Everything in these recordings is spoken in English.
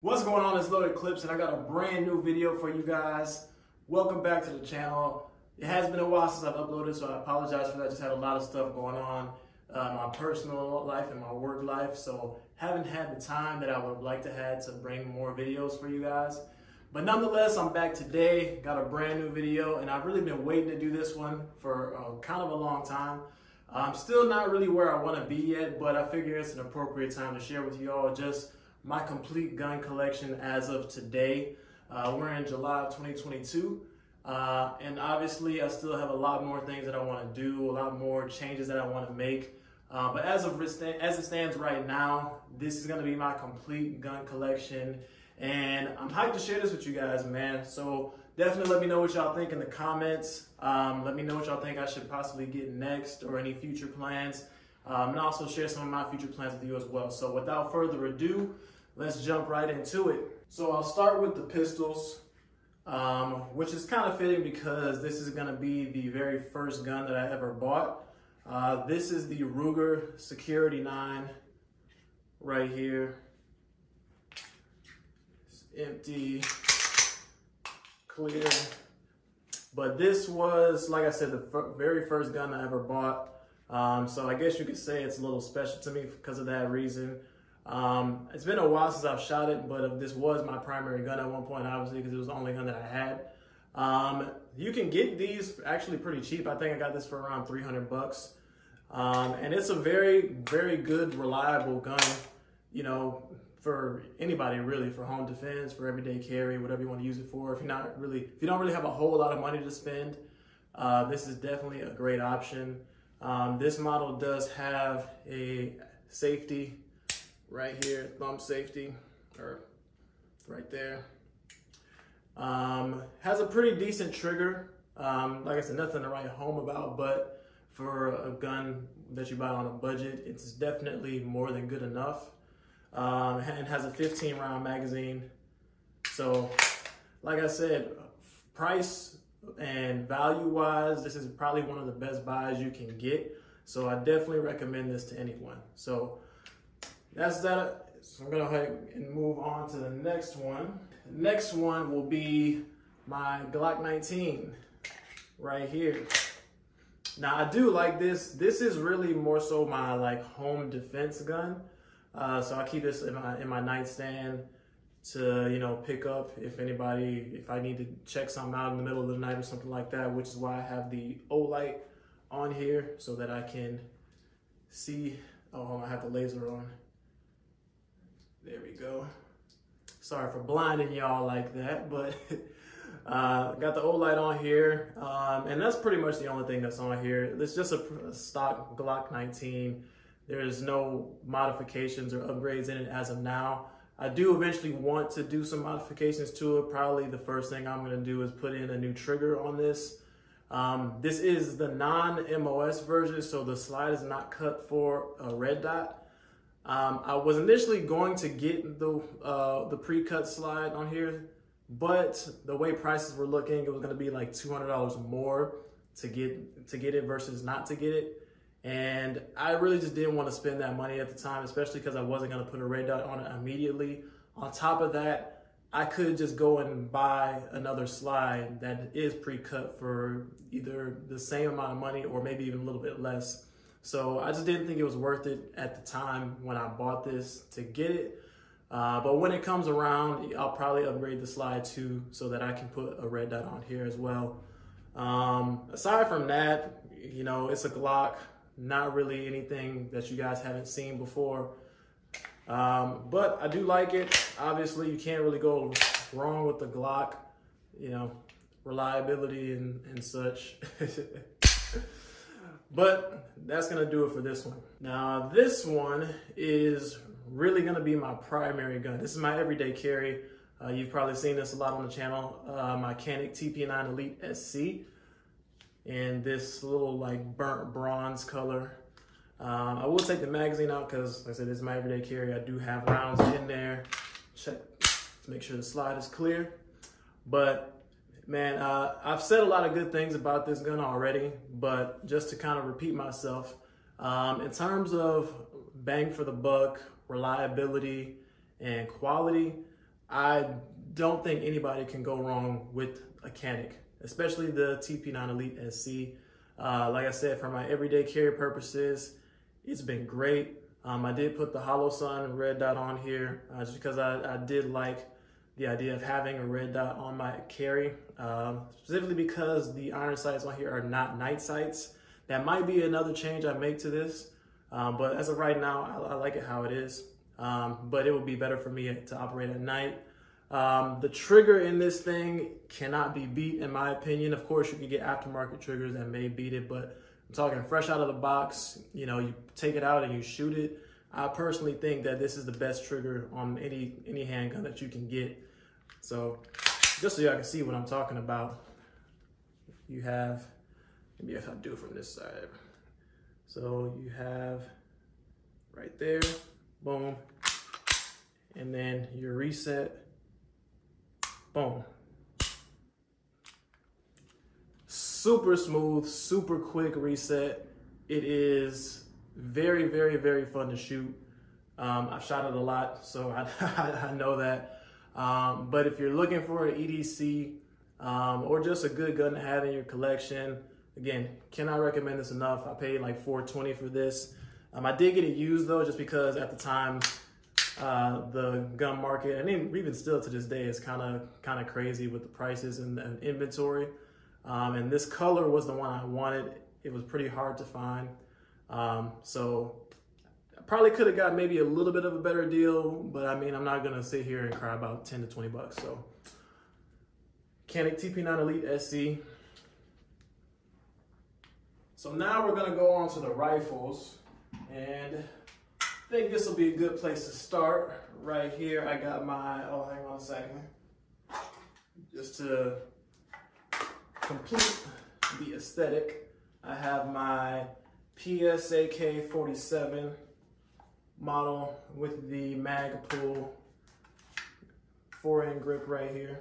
What's going on? It's Loaded Clips, and I got a brand new video for you guys. Welcome back to the channel. It has been a while since I've uploaded, so I apologize for that. Just had a lot of stuff going on, my personal life and my work life, so haven't had the time that I would like to have to bring more videos for you guys. But nonetheless, I'm back today, got a brand new video, and I've really been waiting to do this one for kind of a long time. I'm still not really where I want to be yet, but I figure it's an appropriate time to share with you all just my complete gun collection as of today. We're in July of 2022, and obviously I still have a lot more things that I want to do, a lot more changes that I want to make. But as it stands right now, this is going to be my complete gun collection, and I'm hyped to share this with you guys, man. So definitely let me know what y'all think in the comments. Let me know what y'all think I should possibly get next or any future plans. And also share some of my future plans with you as well. So without further ado, let's jump right into it. So I'll start with the pistols, which is kind of fitting because this is gonna be the very first gun that I ever bought. This is the Ruger Security 9 right here. It's empty, clear. But this was, like I said, the very first gun I ever bought. So I guess you could say it's a little special to me because of that reason. It's been a while since I've shot it, but this was my primary gun at one point, obviously, because it was the only gun that I had. You can get these actually pretty cheap. I think I got this for around 300 bucks. And it's a very, very good, reliable gun, you know, for anybody really, for home defense, for everyday carry, whatever you want to use it for. If you don't really have a whole lot of money to spend, this is definitely a great option. This model does have a safety right here, thumb safety, or right there. Has a pretty decent trigger. Like I said, nothing to write home about, but for a gun that you buy on a budget, it's definitely more than good enough. And has a 15 round magazine. So, like I said, price and value-wise, this is probably one of the best buys you can get. So I definitely recommend this to anyone. So that's that. So I'm gonna go ahead and move on to the next one. The next one will be my Glock 19 right here. Now I do like this. This is really more so my like home defense gun. So I keep this in my nightstand to, you know, pick up if I need to check something out in the middle of the night or something like that, which is why I have the Olight on here so that I can see. Oh, I have the laser on. There we go. Sorry for blinding y'all like that, but got the Olight on here, and that's pretty much the only thing that's on here. It's just a stock Glock 19. There's no modifications or upgrades in it as of now. I do eventually want to do some modifications to it. Probably the first thing I'm gonna do is put in a new trigger on this. This is the non-MOS version, so the slide is not cut for a red dot. I was initially going to get the pre-cut slide on here, but the way prices were looking, it was gonna be like $200 more to get it versus not to get it. And I really just didn't want to spend that money at the time, especially because I wasn't going to put a red dot on it immediately. On top of that, I could just go and buy another slide that is pre-cut for either the same amount of money or maybe even a little bit less. So I just didn't think it was worth it at the time when I bought this to get it. But when it comes around, I'll probably upgrade the slide too so that I can put a red dot on here as well. Aside from that, you know, it's a Glock. Not really anything that you guys haven't seen before. But I do like it. Obviously, you can't really go wrong with the Glock, you know, reliability and such. But that's gonna do it for this one. Now, this one is really gonna be my primary gun. This is my everyday carry. You've probably seen this a lot on the channel. My Canik TP9 Elite SC. In this little like burnt bronze color. I will take the magazine out because, like I said, this is my everyday carry. I do have rounds in there. Check to make sure the slide is clear. But man, I've said a lot of good things about this gun already, but just to kind of repeat myself, in terms of bang for the buck, reliability, and quality, I don't think anybody can go wrong with a Canik, especially the TP9 Elite SC. Like I said, for my everyday carry purposes, it's been great. I did put the Holosun red dot on here just because I did like the idea of having a red dot on my carry, specifically because the iron sights on here are not night sights. That might be another change I make to this, but as of right now, I like it how it is. But it would be better for me to operate at night. The trigger in this thing cannot be beat, in my opinion. Of course, you can get aftermarket triggers that may beat it, but I'm talking fresh out of the box. You know, you take it out and you shoot it. I personally think that this is the best trigger on any handgun that you can get. So just so y'all can see what I'm talking about, you have, maybe if I do it from this side. So you have right there, boom, and then your reset, boom. Super smooth, super quick reset. It is very, very, very fun to shoot. I've shot it a lot, so I know that. But if you're looking for an EDC or just a good gun to have in your collection, again, cannot recommend this enough. I paid like $420 for this. I did get it used though, just because at the time the gun market, and even still to this day, is kind of crazy with the prices and inventory. And this color was the one I wanted. It was pretty hard to find. So I probably could have got maybe a little bit of a better deal, but I mean, I'm not gonna sit here and cry about 10 to 20 bucks. So Canik TP9 Elite SC. So now we're gonna go on to the rifles, and I think this will be a good place to start. Right here, I got my, oh, hang on a second. Just to complete the aesthetic, I have my PSAK 47 model with the Magpul 4-end grip right here.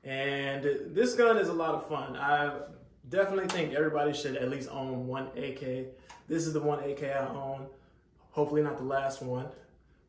And this gun is a lot of fun. I definitely think everybody should at least own one AK. This is the one AK I own. Hopefully not the last one,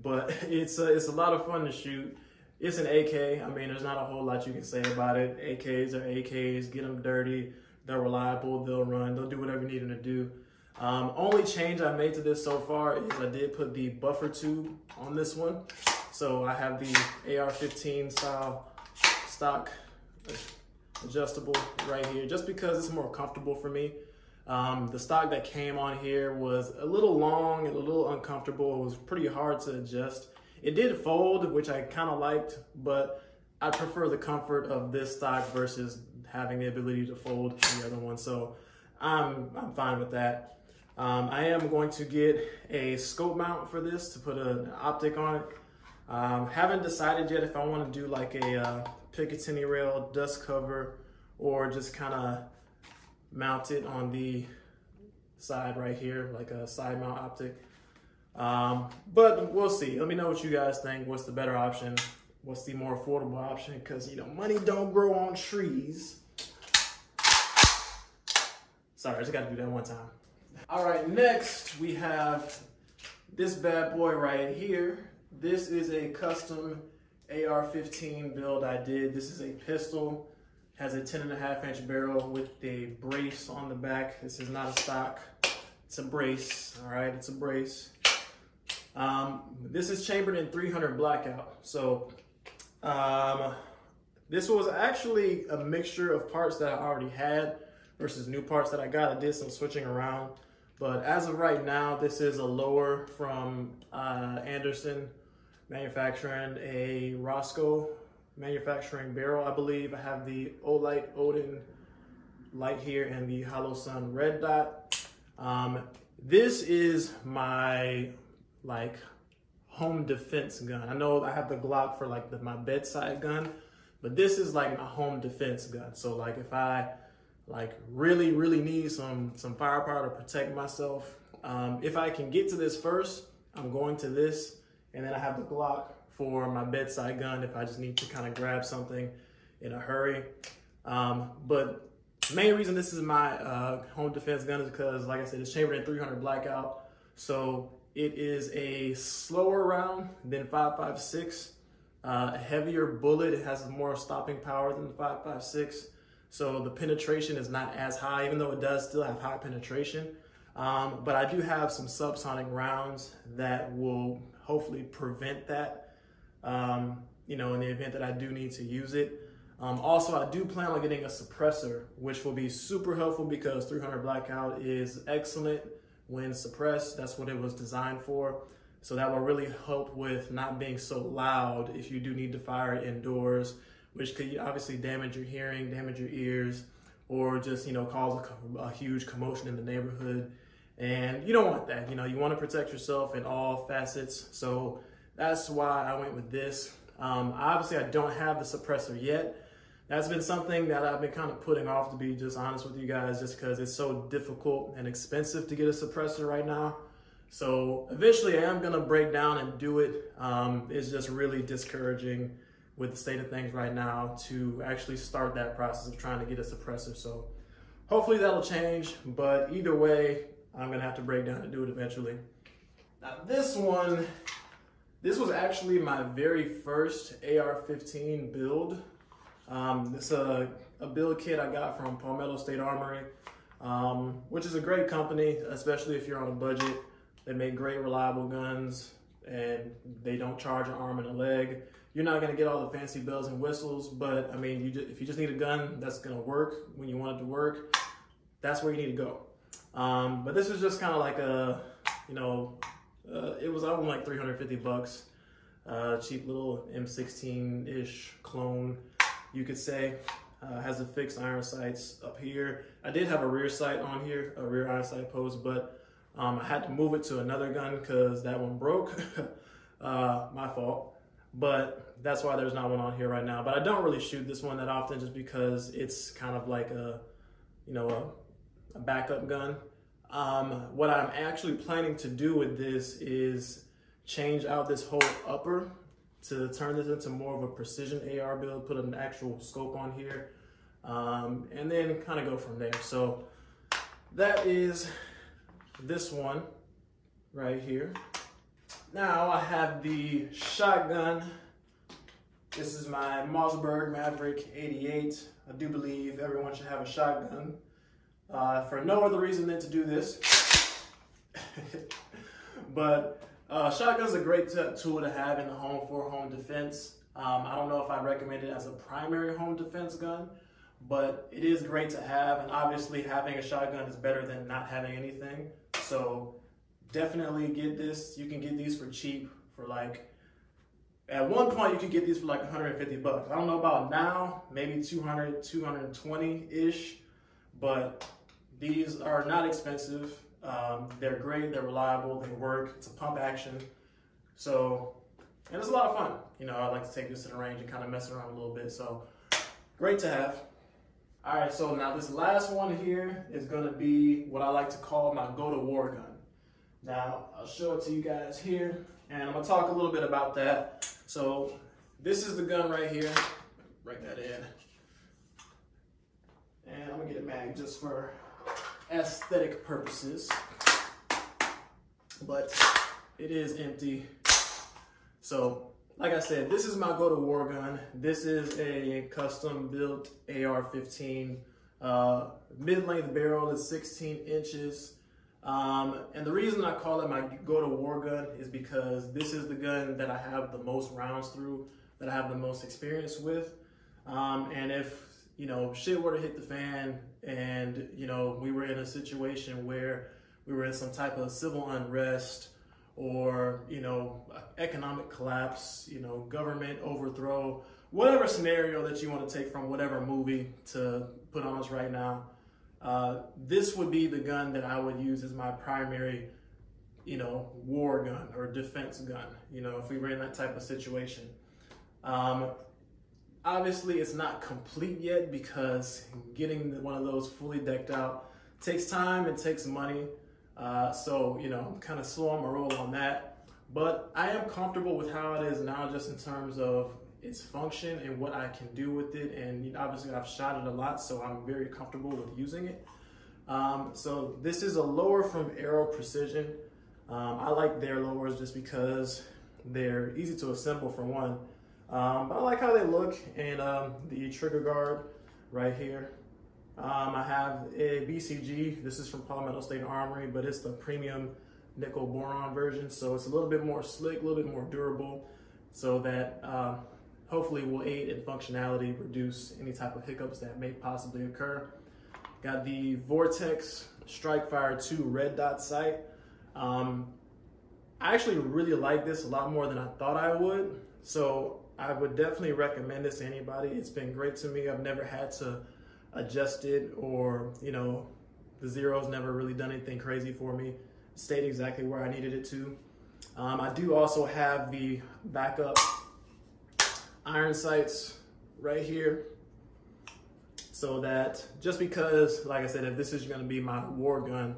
but it's a lot of fun to shoot. It's an AK. I mean, there's not a whole lot you can say about it. AKs are AKs. Get them dirty. They're reliable. They'll run. They'll do whatever you need them to do. Only change I made to this so far is I did put the buffer tube on this one. So I have the AR-15 style stock adjustable right here, just because it's more comfortable for me. The stock that came on here was a little long and a little uncomfortable. It was pretty hard to adjust. It did fold, which I kind of liked, but I prefer the comfort of this stock versus having the ability to fold the other one. So I'm fine with that. I am going to get a scope mount for this to put an optic on it. Haven't decided yet if I want to do like a Picatinny rail dust cover or just kind of mount it on the side right here, like a side mount optic. But we'll see. Let me know what you guys think. What's the better option? What's the more affordable option? Because, you know, money don't grow on trees. Sorry, I just got to do that one time. All right, next we have this bad boy right here. This is a custom AR-15 build I did. This is a pistol. Has a 10.5-inch barrel with a brace on the back. This is not a stock. It's a brace. All right, it's a brace. This is chambered in 300 blackout. So this was actually a mixture of parts that I already had versus new parts that I got. I did some switching around, but as of right now, this is a lower from Anderson Manufacturing, a Roscoe Manufacturing barrel, I believe. I have the Olight Odin light here and the Holosun red dot. This is my like home defense gun. I know I have the Glock for like my bedside gun, but this is like my home defense gun. So like if I like really need some firepower to protect myself, if I can get to this first, I'm going to this, and then I have the Glock for my bedside gun if I just need to kind of grab something in a hurry. But the main reason this is my home defense gun is because, like I said, it's chambered in 300 blackout. So it is a slower round than 5.56. a heavier bullet. It has more stopping power than the 5.56. So the penetration is not as high, even though it does still have high penetration. But I do have some subsonic rounds that will hopefully prevent that, you know, in the event that I do need to use it. Also, I do plan on getting a suppressor, which will be super helpful because 300 Blackout is excellent when suppressed. That's what it was designed for. So that will really help with not being so loud if you do need to fire it indoors, which could obviously damage your hearing, damage your ears, or just, you know, cause a huge commotion in the neighborhood. And you don't want that. You know, you want to protect yourself in all facets. So that's why I went with this. Obviously, I don't have the suppressor yet. That's been something that I've been kind of putting off, to be just honest with you guys, just because it's so difficult and expensive to get a suppressor right now. So eventually I am going to break down and do it. It's just really discouraging with the state of things right now to actually start that process of trying to get a suppressor. So hopefully that'll change, but either way, I'm going to have to break down and do it eventually. Now this one, this was actually my very first AR-15 build. It's a build kit I got from Palmetto State Armory, which is a great company, especially if you're on a budget. They make great, reliable guns, and they don't charge an arm and a leg. You're not going to get all the fancy bells and whistles, but I mean, if you just need a gun that's going to work when you want it to work, that's where you need to go. But this is just kind of like a, you know, it was only like 350 bucks, cheap little M16-ish clone, you could say. Has a fixed iron sights up here. I did have a rear sight on here, a rear iron sight post, but I had to move it to another gun because that one broke. My fault. But that's why there's not one on here right now. But I don't really shoot this one that often just because it's kind of like a, you know, a backup gun. What I'm actually planning to do with this is change out this whole upper to turn this into more of a precision AR build, put an actual scope on here, and then kind of go from there. So that is this one right here. Now I have the shotgun. This is my Mossberg Maverick 88. I do believe everyone should have a shotgun for no other reason than to do this. But shotgun's a great tool to have in the home for home defense. I don't know if I recommend it as a primary home defense gun, but it is great to have, and obviously having a shotgun is better than not having anything. So definitely get this. You can get these for cheap, for like, at one point you could get these for like 150 bucks. I don't know about now, maybe 200, 220-ish, but these are not expensive. They're great, they're reliable, they work, it's a pump action. So, and it's a lot of fun. You know, I like to take this to the range and kind of mess around a little bit, so great to have. All right, so now this last one here is gonna be what I like to call my go-to-war gun. Now, I'll show it to you guys here, and I'm gonna talk a little bit about that. So, this is the gun right here. Break that in. And I'm gonna get it mag just for aesthetic purposes. But it is empty. So, like I said, this is my go-to-war gun. This is a custom-built AR-15. Mid-length barrel is 16 inches. And the reason I call it my go-to-war gun is because this is the gun that I have the most rounds through, that I have the most experience with. And if, you know, shit were to hit the fan and, you know, we were in a situation where we were in some type of civil unrest or, you know, economic collapse, you know, government overthrow, whatever scenario that you want to take from whatever movie to put on us right now, this would be the gun that I would use as my primary, you know, war gun or defense gun, you know, if we were in that type of situation. Obviously, it's not complete yet because getting one of those fully decked out takes time, it takes money. So, you know, I'm kind of slow on my roll on that. But I am comfortable with how it is now, just in terms of its function and what I can do with it. And you know, obviously, I've shot it a lot, so I'm very comfortable with using it. So this is a lower from Aero Precision. I like their lowers just because they're easy to assemble, for one. But I like how they look, and the trigger guard right here. I have a BCG. This is from Palmetto State Armory, but it's the premium nickel boron version. So it's a little bit more slick, a little bit more durable, so that hopefully will aid in functionality, reduce any type of hiccups that may possibly occur. Got the Vortex Strikefire 2 red dot sight. I actually really like this a lot more than I thought I would. So I would definitely recommend this to anybody. It's been great to me. I've never had to adjust it, or, you know, the zero's never really done anything crazy for me. It stayed exactly where I needed it to. I do also have the backup iron sights right here, so that just because, like I said, if this is going to be my war gun,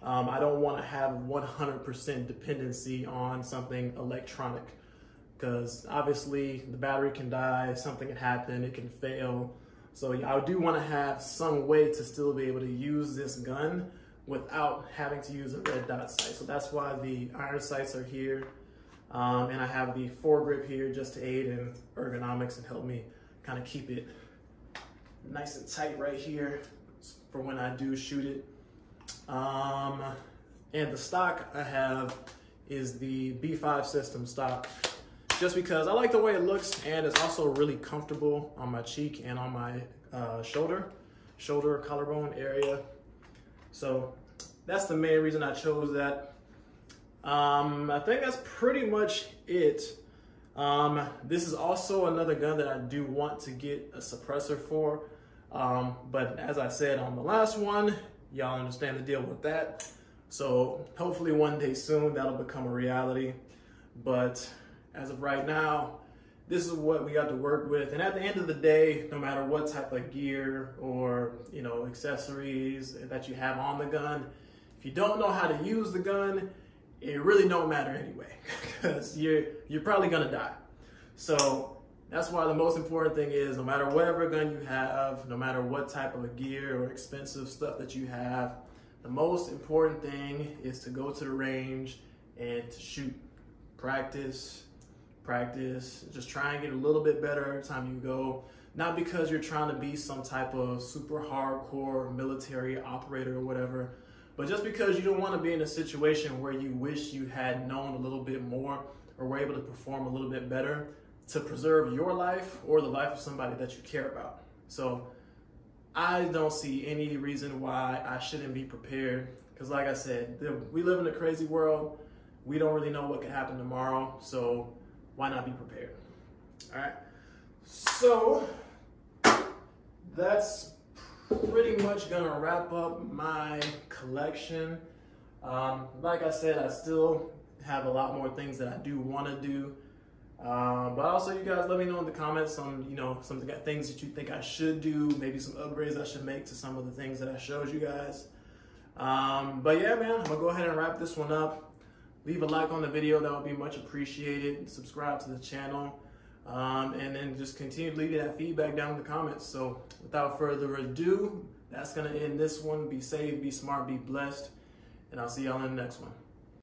I don't want to have 100% dependency on something electronic, because obviously the battery can die, something can happen, it can fail. So I do want to have some way to still be able to use this gun without having to use a red dot sight. So that's why the iron sights are here. And I have the foregrip here just to aid in ergonomics and help me kind of keep it nice and tight right here for when I do shoot it. And the stock I have is the B5 system stock, just because I like the way it looks, and it's also really comfortable on my cheek and on my shoulder collarbone area. So that's the main reason I chose that. I think that's pretty much it. This is also another gun that I do want to get a suppressor for. But as I said on the last one, y'all understand the deal with that. So hopefully one day soon that'll become a reality. But as of right now, this is what we got to work with. And at the end of the day, no matter what type of gear or, you know, accessories that you have on the gun, if you don't know how to use the gun, it really don't matter anyway, because you're probably gonna die. So that's why the most important thing is, no matter whatever gun you have, no matter what type of gear or expensive stuff that you have, the most important thing is to go to the range and to shoot. Practice, just try and get a little bit better every time you go. Not because you're trying to be some type of super hardcore military operator or whatever, but just because you don't want to be in a situation where you wish you had known a little bit more or were able to perform a little bit better to preserve your life or the life of somebody that you care about. So I don't see any reason why I shouldn't be prepared, because like I said, we live in a crazy world. We don't really know what could happen tomorrow, so why not be prepared? All right, so that's pretty much gonna wrap up my collection. Like I said, I still have a lot more things that I do want to do, but also you guys let me know in the comments some, you know, some things that you think I should do, maybe some upgrades I should make to some of the things that I showed you guys. But yeah, man, I'm gonna go ahead and wrap this one up. Leave a like on the video, that would be much appreciated. Subscribe to the channel, and then just continue leaving that feedback down in the comments. So without further ado, that's gonna end this one. Be safe, be smart, be blessed, and I'll see y'all in the next one.